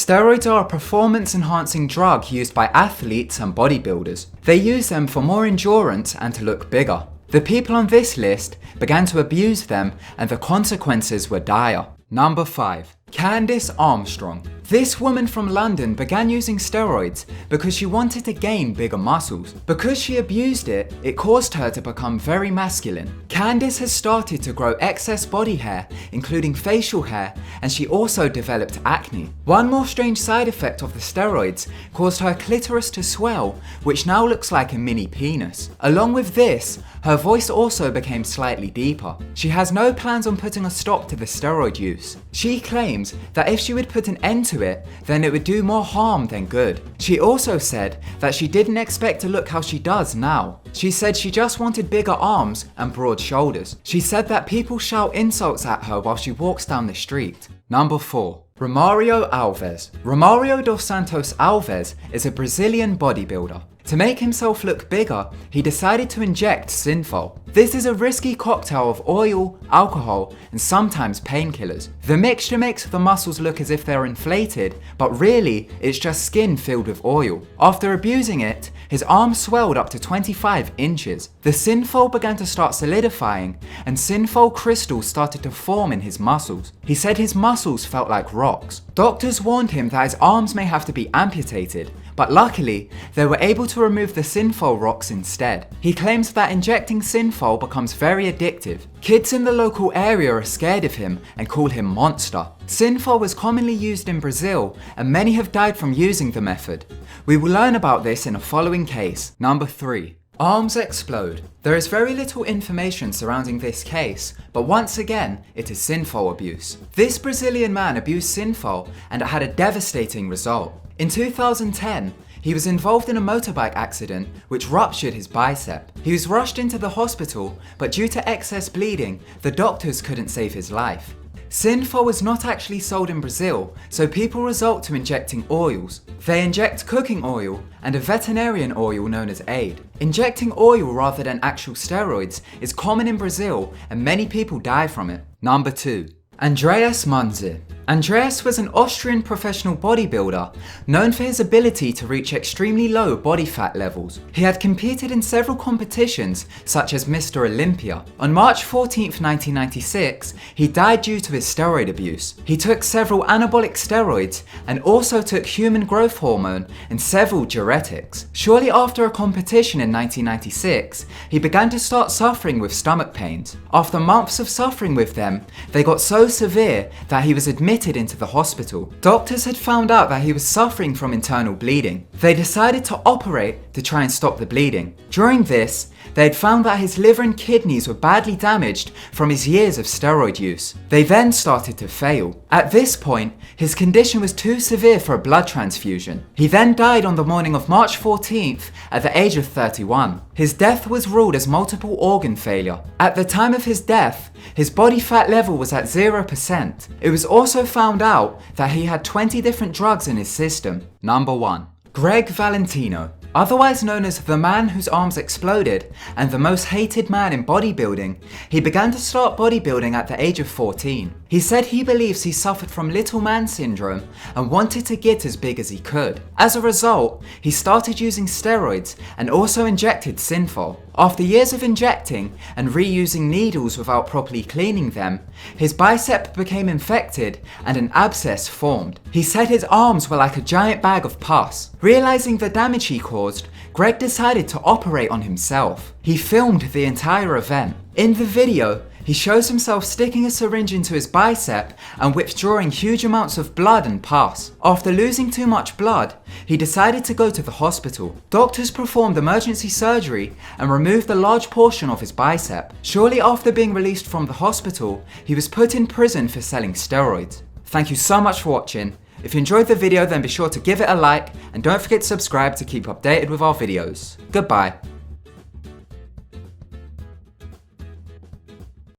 Steroids are a performance-enhancing drug used by athletes and bodybuilders. They use them for more endurance and to look bigger. The people on this list began to abuse them and the consequences were dire. Number 5. Candace Armstrong. This woman from London began using steroids because she wanted to gain bigger muscles. Because she abused it, it caused her to become very masculine. Candace has started to grow excess body hair, including facial hair, and she also developed acne. One more strange side effect of the steroids caused her clitoris to swell, which now looks like a mini penis. Along with this, her voice also became slightly deeper. She has no plans on putting a stop to the steroid use. She claims that if she would put an end to it, then it would do more harm than good. She also said that she didn't expect to look how she does now. She said she just wanted bigger arms and broad shoulders. She said that people shout insults at her while she walks down the street. Number 4. Romario Alves. Romario dos Santos Alves is a Brazilian bodybuilder. To make himself look bigger, he decided to inject Synthol. This is a risky cocktail of oil, alcohol, and sometimes painkillers. The mixture makes the muscles look as if they're inflated, but really, it's just skin filled with oil. After abusing it, his arm swelled up to 25 inches. The Synthol began to start solidifying, and Synthol crystals started to form in his muscles. He said his muscles felt like rocks. Doctors warned him that his arms may have to be amputated, but luckily, they were able to remove the Synthol rocks instead. He claims that injecting Synthol becomes very addictive. Kids in the local area are scared of him and call him Monster. Synthol is commonly used in Brazil, and many have died from using the method. We will learn about this in a following case. Number 3. Arms explode. There is very little information surrounding this case, but once again, it is Synthol abuse. This Brazilian man abused Synthol and it had a devastating result. In 2010, he was involved in a motorbike accident which ruptured his bicep. He was rushed into the hospital, but due to excess bleeding, the doctors couldn't save his life. Synthol is not actually sold in Brazil, so people resort to injecting oils. They inject cooking oil and a veterinarian oil known as Aid. Injecting oil rather than actual steroids is common in Brazil and many people die from it. Number 2. Andreas Munzir. Andreas was an Austrian professional bodybuilder known for his ability to reach extremely low body fat levels. He had competed in several competitions such as Mr. Olympia. On March 14, 1996, he died due to his steroid abuse. He took several anabolic steroids and also took human growth hormone and several diuretics. Shortly after a competition in 1996, he began to start suffering with stomach pains. After months of suffering with them, they got so severe that he was admitted into the hospital. Doctors had found out that he was suffering from internal bleeding. They decided to operate to try and stop the bleeding. During this, they had found that his liver and kidneys were badly damaged from his years of steroid use. They then started to fail. At this point, his condition was too severe for a blood transfusion. He then died on the morning of March 14th at the age of 31. His death was ruled as multiple organ failure. At the time of his death, his body fat level was at 0%. It was also found out that he had 20 different drugs in his system. Number 1. Greg Valentino. Otherwise known as the man whose arms exploded and the most hated man in bodybuilding, he began to start bodybuilding at the age of 14. He said he believes he suffered from little man syndrome and wanted to get as big as he could. As a result, he started using steroids and also injected Synthol. After years of injecting and reusing needles without properly cleaning them, his bicep became infected and an abscess formed. He said his arms were like a giant bag of pus. Realizing the damage he caused, Greg decided to operate on himself. He filmed the entire event. In the video, he shows himself sticking a syringe into his bicep and withdrawing huge amounts of blood and pus. After losing too much blood, he decided to go to the hospital. Doctors performed emergency surgery and removed a large portion of his bicep. Shortly after being released from the hospital, he was put in prison for selling steroids. Thank you so much for watching. If you enjoyed the video, then be sure to give it a like and don't forget to subscribe to keep updated with our videos. Goodbye.